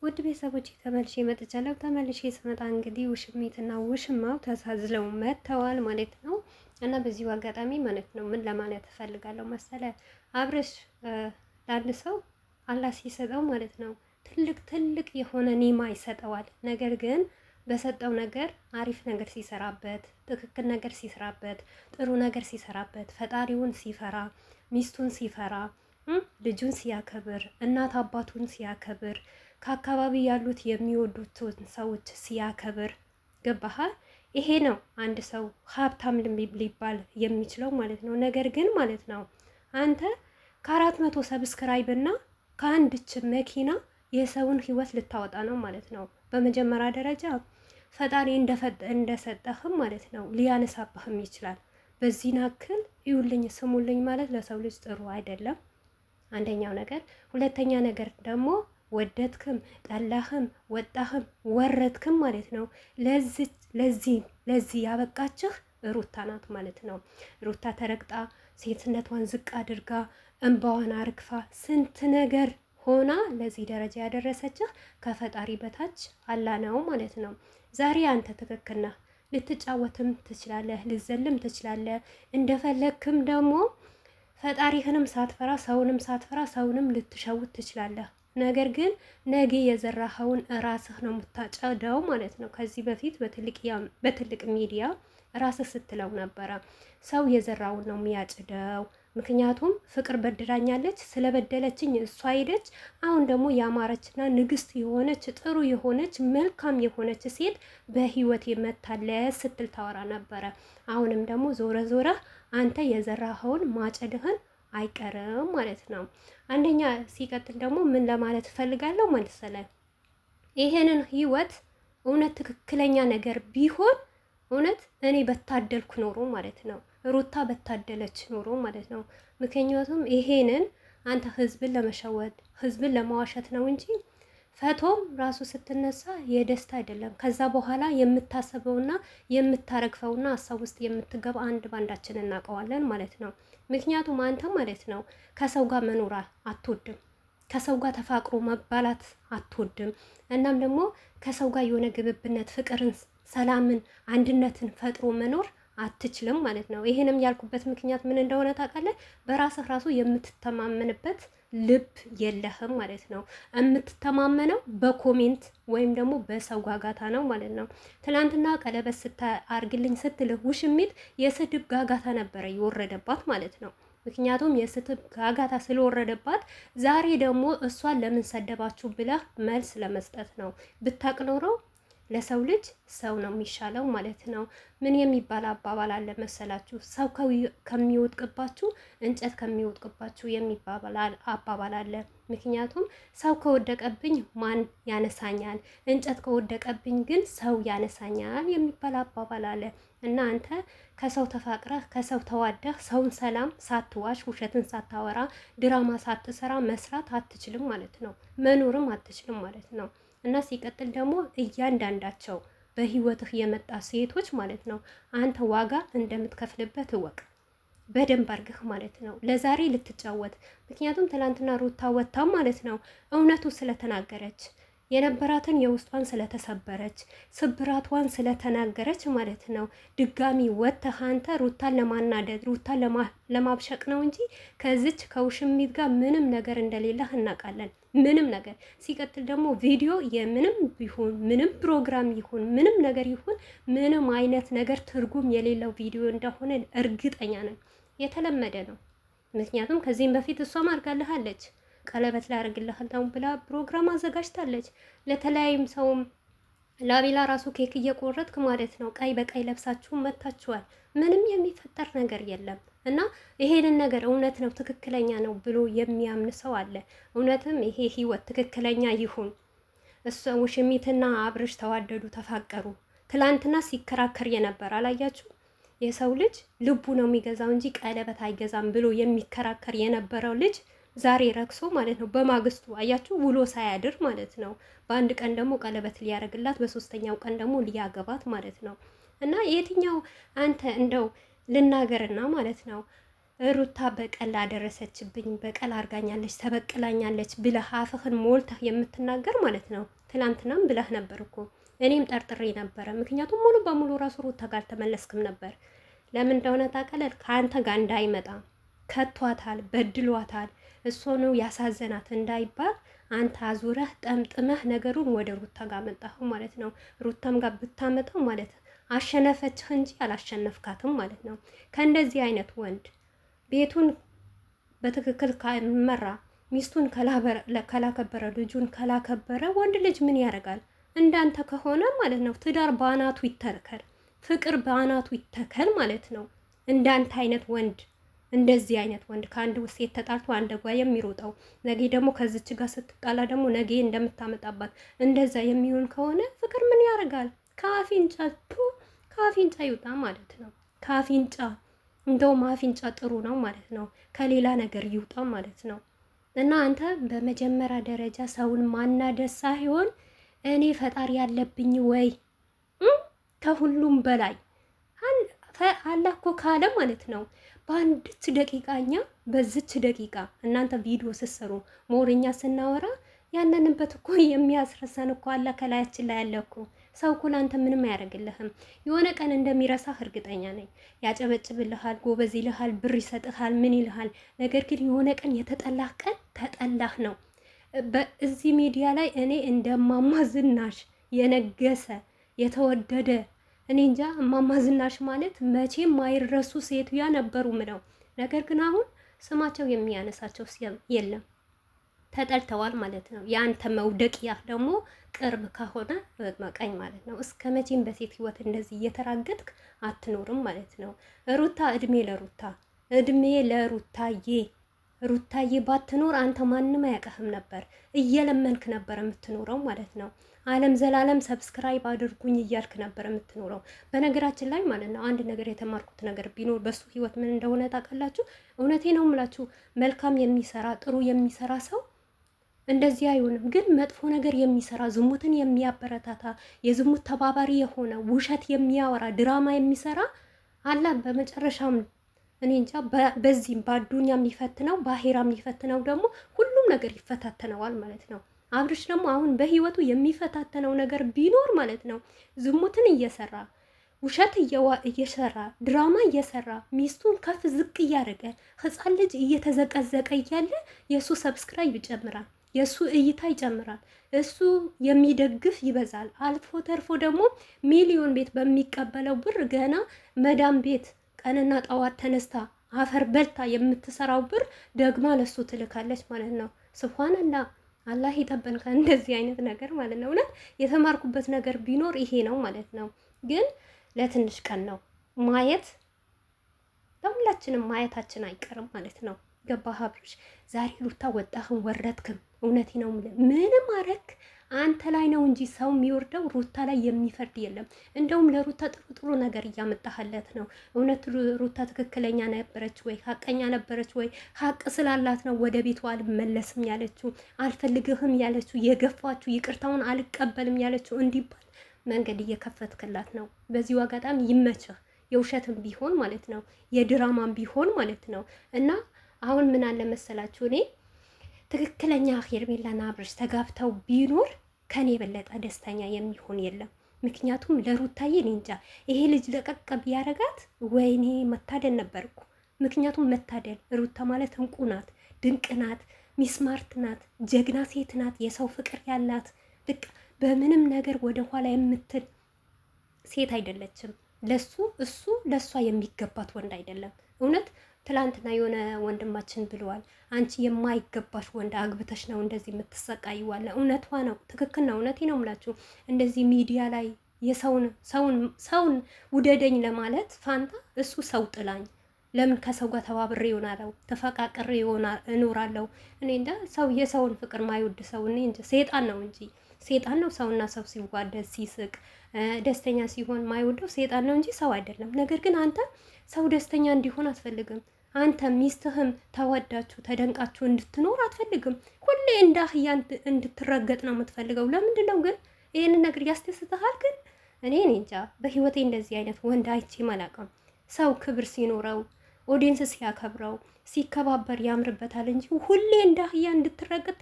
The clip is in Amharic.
ውድ ቤተሰቦች ተመልሼ መጥቻለሁ። ተመልሼ ስመጣ እንግዲህ ውሽሚትና ውሽማው ተሳዝለው መጥተዋል ማለት ነው። እና በዚሁ አጋጣሚ ማለት ነው ምን ለማለት እፈልጋለሁ መሰለ አብርሽ ለአንድ ሰው አላህ ሲሰጠው ማለት ነው ትልቅ የሆነ ኒማ ይሰጠዋል። ነገር ግን በሰጠው ነገር አሪፍ ነገር ሲሰራበት፣ ትክክል ነገር ሲሰራበት፣ ጥሩ ነገር ሲሰራበት፣ ፈጣሪውን ሲፈራ፣ ሚስቱን ሲፈራ፣ ልጁን ሲያከብር፣ እናት አባቱን ሲያከብር፣ ከአካባቢ ያሉት የሚወዱትን ሰዎች ሲያከብር፣ ገባህ? ይሄ ነው አንድ ሰው ሀብታም ሊባል የሚችለው ማለት ነው። ነገር ግን ማለት ነው አንተ ከ400 ሰብስክራይብ እና ከአንድች መኪና የሰውን ህይወት ልታወጣ ነው ማለት ነው። በመጀመሪያ ደረጃ ፈጣሪ እንደሰጠህም ማለት ነው ሊያነሳብህም ይችላል። በዚህ ናክል ይውልኝ ስሙልኝ ማለት ለሰው ልጅ ጥሩ አይደለም። አንደኛው ነገር። ሁለተኛ ነገር ደግሞ ወደድክም ጠላህም ወጣህም ወረድክም ማለት ነው ለዚህ ያበቃችህ ሩታ ናት ማለት ነው። ሩታ ተረግጣ ሴትነቷን ዝቅ አድርጋ እንባዋን አርግፋ ስንት ነገር ሆና ለዚህ ደረጃ ያደረሰችህ ከፈጣሪ በታች አላ ነው ማለት ነው። ዛሬ አንተ ትክክል ነህ። ልትጫወትም ትችላለህ፣ ልዘልም ትችላለህ። እንደፈለግክም ደግሞ ፈጣሪህንም ሳትፈራ ሰውንም ልትሸውት ትችላለህ። ነገር ግን ነገ የዘራኸውን ራስህ ነው የምታጨደው ማለት ነው። ከዚህ በፊት በትልቅ ሚዲያ ራስህ ስትለው ነበረ፣ ሰው የዘራውን ነው የሚያጭደው። ምክንያቱም ፍቅር በድራኛለች፣ ስለበደለችኝ እሷ ሄደች። አሁን ደግሞ ያማረችና ንግስት የሆነች ጥሩ የሆነች መልካም የሆነች ሴት በህይወት የመታለች ስትል ታወራ ነበረ። አሁንም ደግሞ ዞረ አንተ የዘራኸውን ማጨድህን አይቀርም ማለት ነው። አንደኛ ሲቀጥል ደግሞ ምን ለማለት እፈልጋለሁ መሰለህ፣ ይሄንን ህይወት እውነት ትክክለኛ ነገር ቢሆን እውነት እኔ በታደልኩ ኖሮ ማለት ነው፣ ሩታ በታደለች ኖሮ ማለት ነው። ምክንያቱም ይሄንን አንተ ህዝብን ለመሸወድ ህዝብን ለማዋሸት ነው እንጂ ፈቶም ራሱ ስትነሳ የደስታ አይደለም። ከዛ በኋላ የምታሰበውና የምታረግፈውና ሀሳብ ውስጥ የምትገባ አንድ ባንዳችን እናውቀዋለን ማለት ነው። ምክንያቱም አንተ ማለት ነው ከሰው ጋር መኖር አትወድም፣ ከሰው ጋር ተፋቅሮ መባላት አትወድም። እናም ደግሞ ከሰው ጋር የሆነ ግብብነት፣ ፍቅርን፣ ሰላምን፣ አንድነትን ፈጥሮ መኖር አትችልም ማለት ነው። ይሄንም ያልኩበት ምክንያት ምን እንደሆነ ታውቃለህ? በራስህ ራሱ የምትተማመንበት ልብ የለህም ማለት ነው። የምትተማመነው በኮሜንት ወይም ደግሞ በሰው ጋጋታ ነው ማለት ነው። ትናንትና ቀለበት ስታርግልኝ ስትልህ ውሽሚት የስድብ ጋጋታ ነበረ የወረደባት ማለት ነው። ምክንያቱም የስድብ ጋጋታ ስለወረደባት ዛሬ ደግሞ እሷን ለምን ሰደባችሁ ብለህ መልስ ለመስጠት ነው። ብታቅ ኖረው ለሰው ልጅ ሰው ነው የሚሻለው ማለት ነው። ምን የሚባል አባባል አለ መሰላችሁ? ሰው ከሚወድቅባችሁ እንጨት ከሚወድቅባችሁ የሚባል አባባል አለ። ምክንያቱም ሰው ከወደቀብኝ ማን ያነሳኛል፣ እንጨት ከወደቀብኝ ግን ሰው ያነሳኛል የሚባል አባባል አለ። እና አንተ ከሰው ተፋቅረህ ከሰው ተዋደህ ሰውን ሰላም ሳትዋሽ ውሸትን ሳታወራ ድራማ ሳትሰራ መስራት አትችልም ማለት ነው። መኖርም አትችልም ማለት ነው። እና ሲቀጥል ደግሞ እያንዳንዳቸው በህይወትህ የመጣ ሴቶች ማለት ነው አንተ ዋጋ እንደምትከፍልበት እወቅ በደንብ አድርገህ ማለት ነው። ለዛሬ ልትጫወት ምክንያቱም ትላንትና ሩታ ወታ ማለት ነው እውነቱ ስለተናገረች የነበራትን የውስጧን ስለተሰበረች ስብራቷን ስለተናገረች ማለት ነው ድጋሚ ወጥተህ አንተ ሩታን ለማናደድ ሩታን ለማብሸቅ ነው እንጂ ከዚች ከውሽሚት ጋር ምንም ነገር እንደሌለህ እናውቃለን። ምንም ነገር ሲቀጥል ደግሞ ቪዲዮ የምንም ቢሆን ምንም ፕሮግራም ይሁን ምንም ነገር ይሁን ምንም አይነት ነገር ትርጉም የሌለው ቪዲዮ እንደሆነ እርግጠኛ ነን። የተለመደ ነው። ምክንያቱም ከዚህም በፊት እሷም አድርጋልሃለች። ቀለበት ላይ አድርግልሃለሁ ብላ ፕሮግራም አዘጋጅታለች። ለተለያዩም ሰውም ላቢላ ራሱ ኬክ እየቆረጥክ ማለት ነው ቀይ በቀይ ለብሳችሁ መታችኋል። ምንም የሚፈጠር ነገር የለም። እና ይሄንን ነገር እውነት ነው ትክክለኛ ነው ብሎ የሚያምን ሰው አለ። እውነትም ይሄ ህይወት ትክክለኛ ይሁን። እሷ ውሽሚትና አብርሽ ተዋደዱ፣ ተፋቀሩ። ትላንትና ሲከራከር የነበር አላያችሁ? የሰው ልጅ ልቡ ነው የሚገዛው እንጂ ቀለበት አይገዛም ብሎ የሚከራከር የነበረው ልጅ ዛሬ ረክሶ ማለት ነው። በማግስቱ አያችሁ ውሎ ሳያድር ማለት ነው። በአንድ ቀን ደግሞ ቀለበት ሊያረግላት፣ በሶስተኛው ቀን ደግሞ ሊያገባት ማለት ነው። እና የትኛው አንተ እንደው ልናገርና ማለት ነው ሩታ በቀል አደረሰችብኝ፣ በቀል አርጋኛለች፣ ተበቅላኛለች ብለህ አፍህን ሞልተህ የምትናገር ማለት ነው። ትላንትናም ብለህ ነበር እኮ እኔም ጠርጥሬ ነበረ። ምክንያቱም ሙሉ በሙሉ ራሱ ሩታ ጋር ተመለስክም ነበር። ለምን እንደሆነ ታውቃለህ? ከአንተ ጋር እንዳይመጣ ከቷታል፣ በድሏታል፣ እሱ ነው ያሳዘናት እንዳይባል አንተ አዙረህ ጠምጥመህ ነገሩን ወደ ሩታ ጋር መጣሁ ማለት ነው። ሩታም ጋር ብታመጣው ማለት አሸነፈችህ እንጂ አላሸነፍካትም ማለት ነው። ከእንደዚህ አይነት ወንድ ቤቱን በትክክል ካልመራ፣ ሚስቱን ካላከበረ፣ ልጁን ካላከበረ ወንድ ልጅ ምን ያደርጋል? እንዳንተ ከሆነ ማለት ነው ትዳር በአናቱ ይተከል፣ ፍቅር በአናቱ ይተከል ማለት ነው። እንዳንተ አይነት ወንድ እንደዚህ አይነት ወንድ ከአንድ ሴት ተጣልቶ አንድ ጓ የሚሮጠው ነገ ደግሞ ከዚች ጋር ስትጣላ ደግሞ ነገ እንደምታመጣባት እንደዛ የሚሆን ከሆነ ፍቅር ምን ያደርጋል? ከአፍንጫ ይውጣ ማለት ነው። ከአፍንጫ እንደውም አፍንጫ ጥሩ ነው ማለት ነው። ከሌላ ነገር ይውጣ ማለት ነው። እና አንተ በመጀመሪያ ደረጃ ሰውን ማናደስ ሳይሆን እኔ ፈጣሪ ያለብኝ ወይ ከሁሉም በላይ አላህ እኮ ካለ ማለት ነው በአንድች ደቂቃኛ በዝች ደቂቃ እናንተ ቪዲዮ ስትሰሩ ሞርኛ ስናወራ ያለንበት እኮ የሚያስረሳን እኮ አለ ከላያችን ላይ ያለ እኮ ሰው እኮ ለአንተ ምንም አያደርግልህም። የሆነ ቀን እንደሚረሳህ እርግጠኛ ነኝ። ያጨበጭብልሃል፣ ጎበዝ ይልሃል፣ ብር ይሰጥሃል፣ ምን ይልሃል። ነገር ግን የሆነ ቀን የተጠላህ ቀን ተጠላህ ነው። በዚህ ሚዲያ ላይ እኔ እንደማማ ዝናሽ የነገሰ የተወደደ እኔ እንጃ እማማ ዝናሽ ማለት መቼም ማይረሱ ሴትያ ነበሩ ምለው። ነገር ግን አሁን ስማቸው የሚያነሳቸው የለም። ተጠልተዋል ማለት ነው። የአንተ መውደቂያ ደግሞ ቅርብ ከሆነ መቀኝ ማለት ነው። እስከ መቼም በሴት ህይወት እንደዚህ እየተራገጥክ አትኖርም ማለት ነው። ሩታ እድሜ ለሩታ እድሜ ለሩታዬ። ሩታዬ ባትኖር አንተ ማንም አያውቅህም ነበር። እየለመንክ ነበር የምትኖረው ማለት ነው። አለም ዘላለም ሰብስክራይብ አድርጉኝ እያልክ ነበር የምትኖረው። በነገራችን ላይ ማለት ነው አንድ ነገር የተማርኩት ነገር ቢኖር በሱ ህይወት ምን እንደሆነ ታውቃላችሁ? እውነቴ ነው የምላችሁ። መልካም የሚሰራ ጥሩ የሚሰራ ሰው እንደዚህ አይሆንም። ግን መጥፎ ነገር የሚሰራ ዝሙትን የሚያበረታታ የዝሙት ተባባሪ የሆነ ውሸት የሚያወራ ድራማ የሚሰራ አላ በመጨረሻም እኔ እንጃ በዚህም በአዱኛ የሚፈትነው በአሄራ የሚፈትነው ደግሞ ሁሉም ነገር ይፈታተነዋል ማለት ነው። አብርሽ ደግሞ አሁን በህይወቱ የሚፈታተነው ነገር ቢኖር ማለት ነው ዝሙትን እየሰራ ውሸት እየሰራ ድራማ እየሰራ ሚስቱን ከፍ ዝቅ እያደረገ ህፃን ልጅ እየተዘቀዘቀ እያለ የእሱ ሰብስክራይብ ይጨምራል፣ የእሱ እይታ ይጨምራል፣ እሱ የሚደግፍ ይበዛል። አልፎ ተርፎ ደግሞ ሚሊዮን ቤት በሚቀበለው ብር ገና መዳም ቤት ቀንና ጠዋት ተነስታ አፈር በልታ የምትሰራው ብር ደግማ ለሱ ትልካለች ማለት ነው። ሱብሃንአላህ አላህ ይጠበን ከእንደዚህ አይነት ነገር ማለት ነው። እውነት የተማርኩበት ነገር ቢኖር ይሄ ነው ማለት ነው። ግን ለትንሽ ቀን ነው ማየት፣ ለሁላችንም ማየታችን አይቀርም ማለት ነው። ገባህ አብርሽ? ዛሬ ሩታ ወጣህም ወረድክም እውነቴ ነው ምንም አረክ አንተ ላይ ነው እንጂ ሰው የሚወርደው ሩታ ላይ የሚፈርድ የለም። እንደውም ለሩታ ጥሩ ጥሩ ነገር እያመጣህለት ነው። እውነት ሩታ ትክክለኛ ነበረች ወይ? ሀቀኛ ነበረች ወይ? ሀቅ ስላላት ነው ወደ ቤቷ አልመለስም ያለችው፣ አልፈልግህም ያለችው፣ የገፋችሁ ይቅርታውን አልቀበልም ያለችው እንዲባል መንገድ እየከፈትክላት ነው። በዚሁ አጋጣሚ ይመችህ። የውሸትም ቢሆን ማለት ነው የድራማም ቢሆን ማለት ነው። እና አሁን ምን አለ መሰላችሁ እኔ ትክክለኛ ሄርሜላና አብርሽ ተጋብተው ቢኖር ከኔ የበለጠ ደስተኛ የሚሆን የለም። ምክንያቱም ለሩታዬ እኔ እንጃ ይሄ ልጅ ለቀቅ ቢያረጋት ወይኔ መታደል ነበርኩ። ምክንያቱም መታደል ሩታ ማለት እንቁ ናት፣ ድንቅ ናት፣ ሚስማርት ናት፣ ጀግና ሴት ናት፣ የሰው ፍቅር ያላት ልክ በምንም ነገር ወደ ኋላ የምትል ሴት አይደለችም። እሱ ለሷ የሚገባት ወንድ አይደለም። እውነት ትላንትና የሆነ ወንድማችን ብለዋል፣ አንቺ የማይገባሽ ወንድ አግብተሽ ነው እንደዚህ የምትሰቃይዋለ። እውነቷ ነው፣ ትክክል ነው። እውነቴ ነው የምላችሁ እንደዚህ ሚዲያ ላይ ሰውን ውደደኝ ለማለት ፋንታ እሱ ሰው ጥላኝ ለምን ከሰው ጋር ተባብሬ ይሆናለው ተፈቃቅሬ እኖራለሁ። እኔ እንደ ሰው የሰውን ፍቅር ማይወድ ሰው እኔ እንጂ ሴጣን ነው እንጂ ሴጣን ነው። ሰውና ሰው ሲዋደድ ሲስቅ ደስተኛ ሲሆን ማይወደው ሴጣን ነው እንጂ ሰው አይደለም። ነገር ግን አንተ ሰው ደስተኛ እንዲሆን አትፈልግም። አንተ ሚስትህም ተወዳችሁ ተደንቃችሁ እንድትኖር አትፈልግም። ሁሌ እንደ አህያ እንድትረገጥ ነው የምትፈልገው። ለምንድን ነው ግን ይሄንን ነገር ያስደስትሃል? ግን እኔ እንጃ በህይወቴ እንደዚህ አይነት ወንድ አይቼ አላውቅም። ሰው ክብር ሲኖረው ኦዲየንስ ሲያከብረው ሲከባበር ያምርበታል እንጂ ሁሌ እንደ አህያ እንድትረገጥ